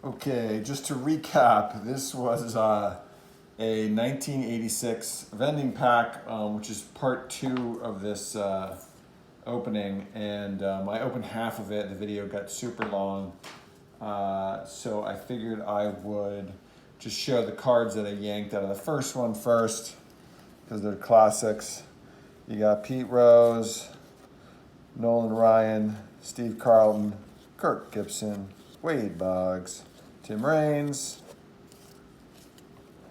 Okay, just to recap, this was a 1986 vending pack, which is part two of this opening, and I opened half of it. The video got super long, so I figured I would just show the cards that I yanked out of the first one first, because they're classics. You got Pete Rose, Nolan Ryan, Steve Carlton, Kirk Gibson, Wade Boggs, Tim Raines,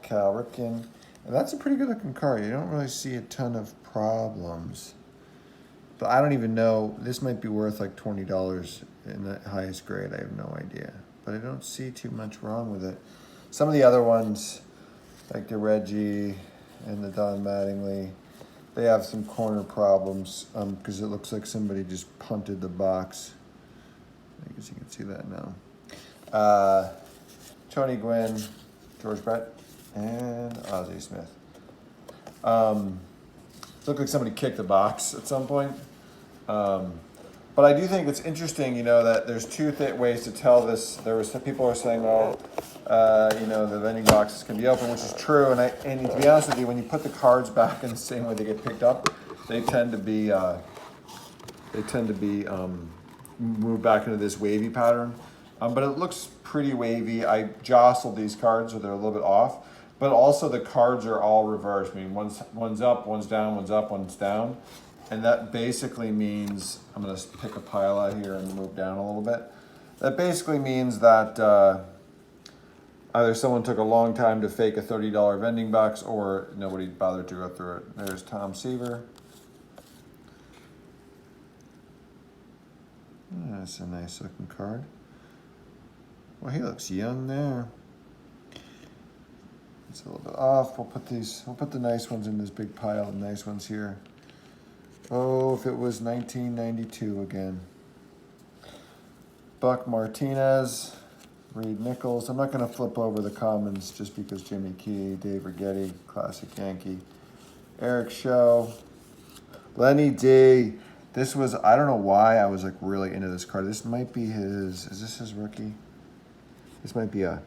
Cal Ripken. And that's a pretty good looking card. You don't really see a ton of problems. But I don't even know, this might be worth like $20 in the highest grade. I have no idea. But I don't see too much wrong with it. Some of the other ones, like the Reggie and the Don Mattingly, they have some corner problems because it looks like somebody just punted the box. I guess you can see that now. Tony Gwynn, George Brett, and Ozzie Smith. Looked like somebody kicked the box at some point. But I do think it's interesting, that there's two ways to tell this. There was some people are saying, well, the vending boxes can be open, which is true. And to be honest with you, when you put the cards back in the same way they get picked up, they tend to be moved back into this wavy pattern. But it looks pretty wavy. I jostled these cards so they're a little bit off. But also the cards are all reversed. I mean, one's up, one's down, one's up, one's down. And that basically means, I'm going to pick a pile out here and move down a little bit. That basically means that either someone took a long time to fake a $30 vending box or nobody bothered to go through it. There's Tom Seaver. That's a nice looking card. Well, he looks young there. It's a little bit off. We'll put the nice ones in this big pile of nice ones here. Oh, if it was 1992 again. Buck Martinez, Reed Nichols. I'm not going to flip over the commons just because Jimmy Key, Dave Righetti, classic Yankee. Eric Show, Lenny D. This was, I don't know why I was like really into this card. This might be is this his rookie? This might be a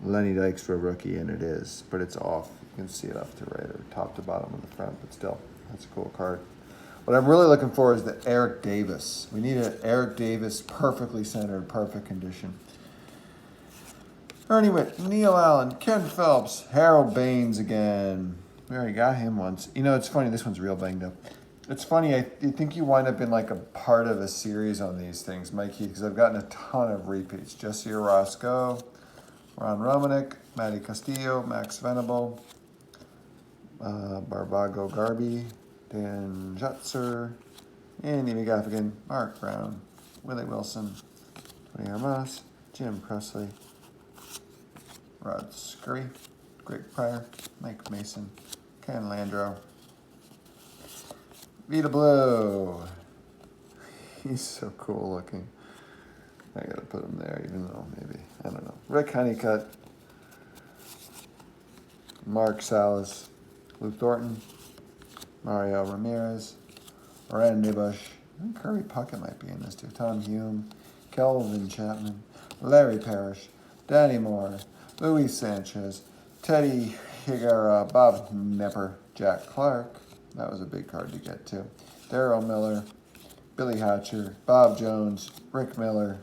Lenny Dykstra rookie, and it is, but it's off. You can see it left to right or top to bottom on the front, but still, that's a cool card. What I'm really looking for is the Eric Davis. We need an Eric Davis, perfectly centered, perfect condition. Ernie Witt, Neil Allen, Ken Phelps, Harold Baines again. We already got him once. It's funny, this one's real banged up. It's funny, I think you wind up in like a part of a series on these things, Mikey, because I've gotten a ton of repeats. Jesse Orozco, Ron Romanek, Matty Castillo, Max Venable, Barbago Garby, Dan Jutzer, Andy McGaffigan, Mark Brown, Willie Wilson, Tony Armas, Jim Presley, Rod Scurry, Greg Pryor, Mike Mason, Ken Landreau, Vita Blue. He's so cool looking. I gotta put him there, even though maybe, I don't know. Rick Honeycutt, Mark Salas, Luke Thornton, Mario Ramirez, Ryan Nibush. I think Kirby Puckett might be in this too. Tom Hume, Kelvin Chapman, Larry Parrish, Danny Moore, Luis Sanchez, Teddy Higuera, Bob Nepper, Jack Clark. That was a big card to get too. Darryl Miller, Billy Hatcher, Bob Jones, Rick Miller,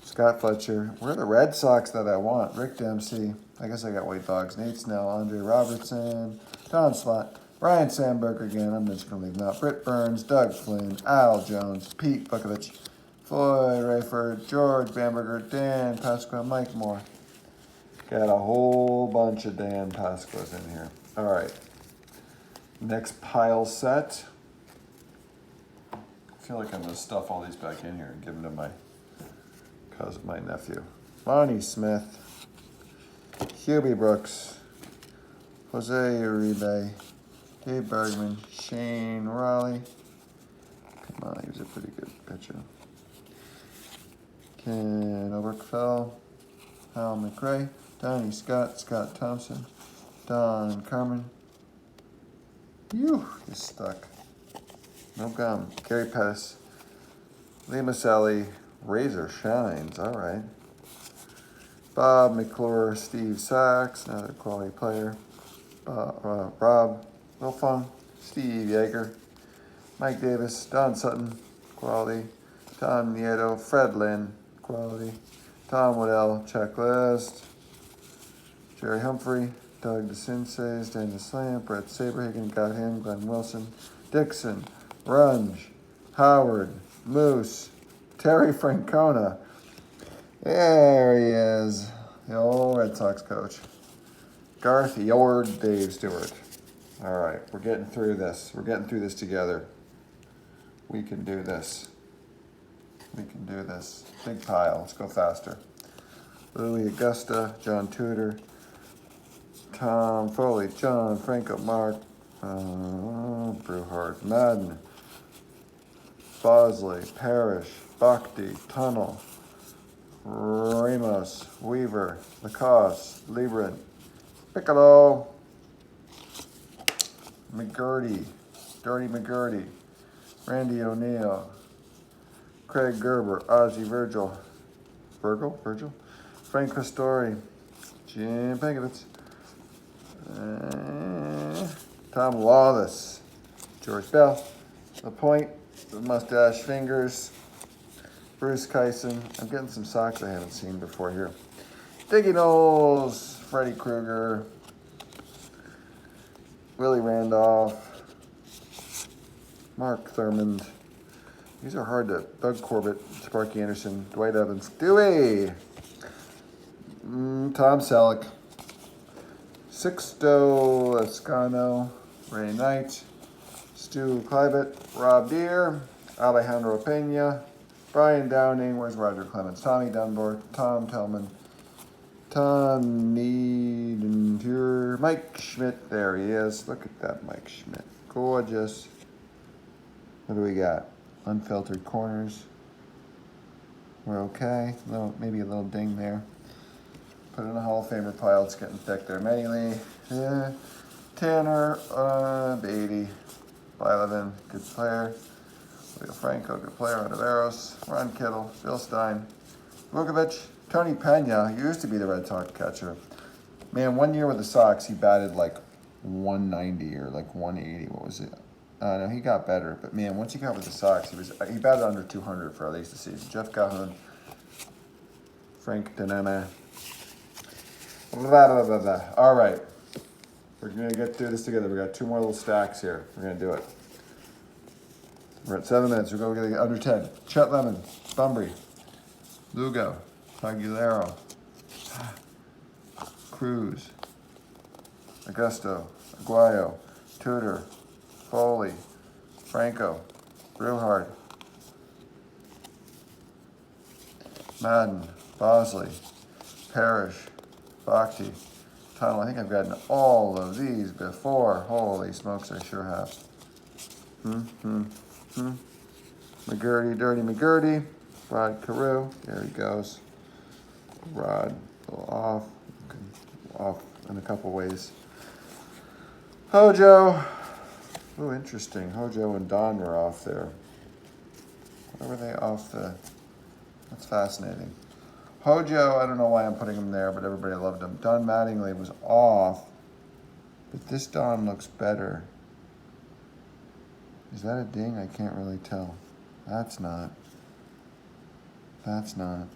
Scott Fletcher. We're the Red Sox that I want. Rick Dempsey. I guess I got White Dogs. Nate Snell, Andre Robertson, Don Slott, Brian Sandberg again. I'm just going to leave him out. Britt Burns, Doug Flynn, Al Jones, Pete Bukovich, Floyd Rayford, George Bamberger, Dan Pasqua, Mike Moore. Got a whole bunch of Dan Pasquas in here. All right. Next pile set. I feel like I'm going to stuff all these back in here and give them to my nephew. Lonnie Smith, Hubie Brooks, Jose Uribe, Dave Bergman, Shane Raleigh. Come on, he was a pretty good pitcher. Ken Oberkfell, Hal McRae, Donnie Scott, Scott Thompson, Don Carmen. Phew, he's stuck. No gum. Gary Pettis, Lee Maselli, Razor Shines. All right. Bob McClure, Steve Sachs, another quality player. Rob Wilfong, Steve Yeager, Mike Davis, Don Sutton, quality. Tom Nieto, Fred Lynn, quality. Tom Waddell, checklist. Jerry Humphrey, Doug DeCinces, Daniel Slam, Brett Saberhagen, got him, Glenn Wilson, Dixon, Runge, Howard, Moose, Terry Francona. There he is, the old Red Sox coach. Garth Yord, Dave Stewart. All right, we're getting through this. We're getting through this together. We can do this. We can do this. Big pile. Let's go faster. Louis Augusta, John Tudor, Tom Foley, John Franco, Mark, Brewhart, Madden, Bosley, Parrish, Bhakti, Tunnel, Ramos, Weaver, Lacoste, Libran, Piccolo, McGurdy, Dirty McGurdy, Randy O'Neill, Craig Gerber, Ozzie Virgil, Frank Questori, Jim Pankovitz, Tom Lawless, George Bell, The Point, The Mustache Fingers, Bruce Kyson. I'm getting some socks I haven't seen before here. Diggy Knowles, Freddie Krueger, Willie Randolph, Mark Thurmond. These are hard to. Doug Corbett, Sparky Anderson, Dwight Evans, Dewey, Tom Selleck, Sixto Escano, Ray Knight, Stu Klybert, Rob Deere, Alejandro Pena, Brian Downing, where's Roger Clemens, Tommy Dunbar, Tom Tellman, Tom Niedentur, Mike Schmidt, there he is. Look at that Mike Schmidt. Gorgeous. What do we got? Unfiltered corners. We're okay. Maybe a little ding there. Put in a Hall of Famer pile. It's getting thick there. Manny Lee. Yeah. Tanner. Beatty. Blyleven. Good player. Leo Franco. Good player. Ontiveros. Ron Kittle. Bill Stein. Vukovic. Tony Pena. He used to be the Red Sox catcher. Man, 1 year with the Sox, he batted like 190 or like 180. What was it? No, he got better. But man, once he got with the Sox, he batted under 200 for at least the season. Jeff Calhoun, Frank Denema. All right, we're gonna get through this together. We got 2 more little stacks here. We're gonna do it. We're at 7 minutes. We're going to get under 10. Chet Lemon, Bunbury, Lugo, Aguilera, Cruz, Augusto, Aguayo, Tudor, Foley, Franco, Brewhart, Madden, Bosley, Parrish, Bhakti, Tunnel. I think I've gotten all of these before. Holy smokes, I sure have. McGurdy, Dirty McGurdy, Rod Carew. There he goes. Rod, a little off in a couple ways. Hojo. Oh, interesting. Hojo and Don were off there. Why were they off the... That's fascinating. Hojo, I don't know why I'm putting him there, but everybody loved him. Don Mattingly was off, but this Don looks better. Is that a ding? I can't really tell. That's not. That's not.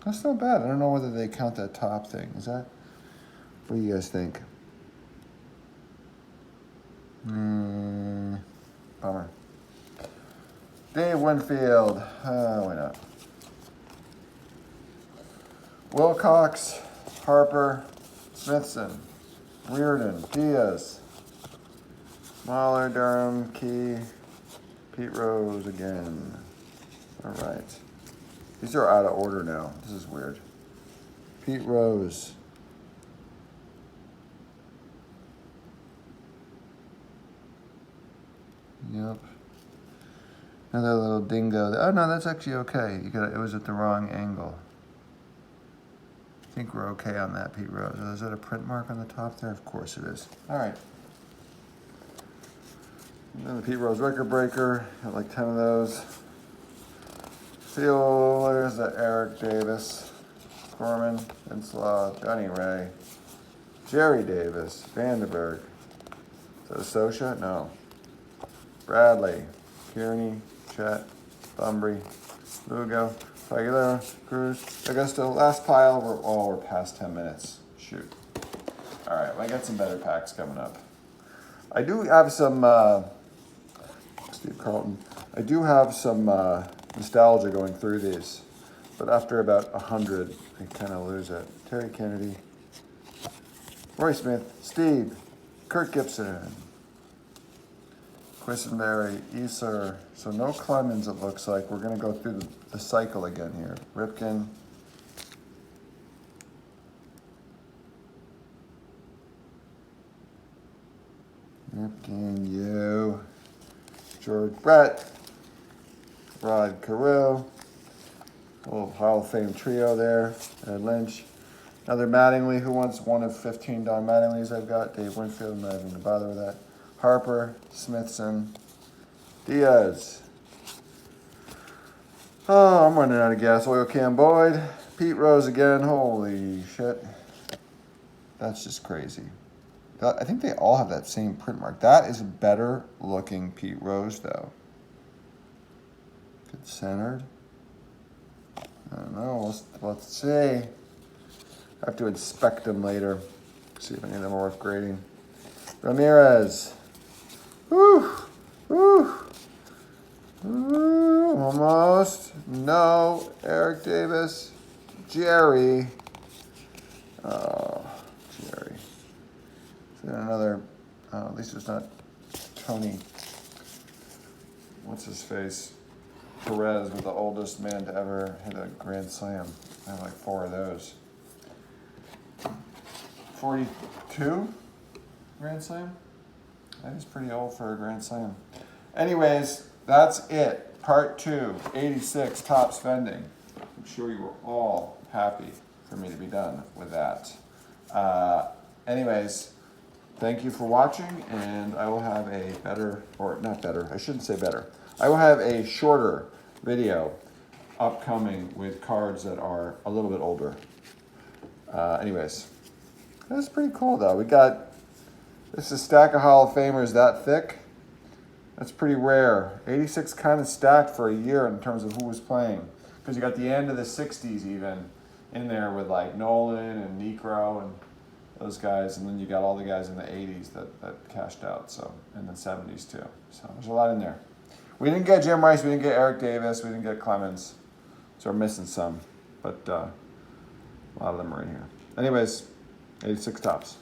That's not bad. I don't know whether they count that top thing. Is that... What do you guys think? Bummer. Dave Winfield. Why not? Wilcox, Harper, Smithson, Reardon, Diaz, Mahler, Durham, Key, Pete Rose again. All right. These are out of order now. This is weird. Pete Rose. Yep. Another little dingo. Oh no, that's actually okay. It was at the wrong angle. I think we're okay on that, Pete Rose. Is that a print mark on the top there? Of course it is. All right. And then the Pete Rose record breaker. Got like 10 of those. There's the Eric Davis. Gorman, Inslaw, Johnny Ray, Jerry Davis, Vandenberg. Is that a Sosha? No. Bradley, Kearney, Chet, Bumbry, Lugo, Aguilera, Cruz, Augusto. Last pile, we're past 10 minutes. Shoot. All right, well, I got some better packs coming up. I do have some, Steve Carlton, I do have some nostalgia going through these, but after about 100, I kind of lose it. Terry Kennedy, Roy Smith, Steve, Kurt Gibson, Quisenberry, Easer. So no Clemens, it looks like. We're going to go through the cycle again here. Ripken. Ripken, you. George Brett. Rod Carew. Little Hall of Fame trio there. Ed Lynch. Another Mattingly. Who wants one of 15 Don Mattinglys I've got? Dave Winfield. I'm not even going to bother with that. Harper. Smithson. Diaz. Oh, I'm running out of gas. Oil Cam Boyd. Pete Rose again. Holy shit. That's just crazy. I think they all have that same print mark. That is a better looking Pete Rose, though. Good centered. I don't know. Let's see. I have to inspect them later. See if any of them are worth grading. Ramirez. Woo! Woo! Ooh, almost. No. Eric Davis. Jerry. Oh, Jerry. Is there another? Oh, at least it's not Tony. What's his face? Perez was the oldest man to ever hit a grand slam. I have like 4 of those. 42 grand slam? That is pretty old for a grand slam. Anyways, that's it. Part 2, 86 Topps Vending. I'm sure you were all happy for me to be done with that. Anyways, thank you for watching, and I will have a better, or not better, I shouldn't say better. I will have a shorter video upcoming with cards that are a little bit older. Anyways, that's pretty cool though. We got, this is a stack of Hall of Famers that thick. That's pretty rare. 86 kind of stacked for a year in terms of who was playing. Because you got the end of the 60s even in there with like Nolan and Necro and those guys. And then you got all the guys in the 80s that cashed out. So, and the 70s too. So there's a lot in there. We didn't get Jim Rice. We didn't get Eric Davis. We didn't get Clemens. So we're missing some. But a lot of them are in here. Anyways, 86 Topps.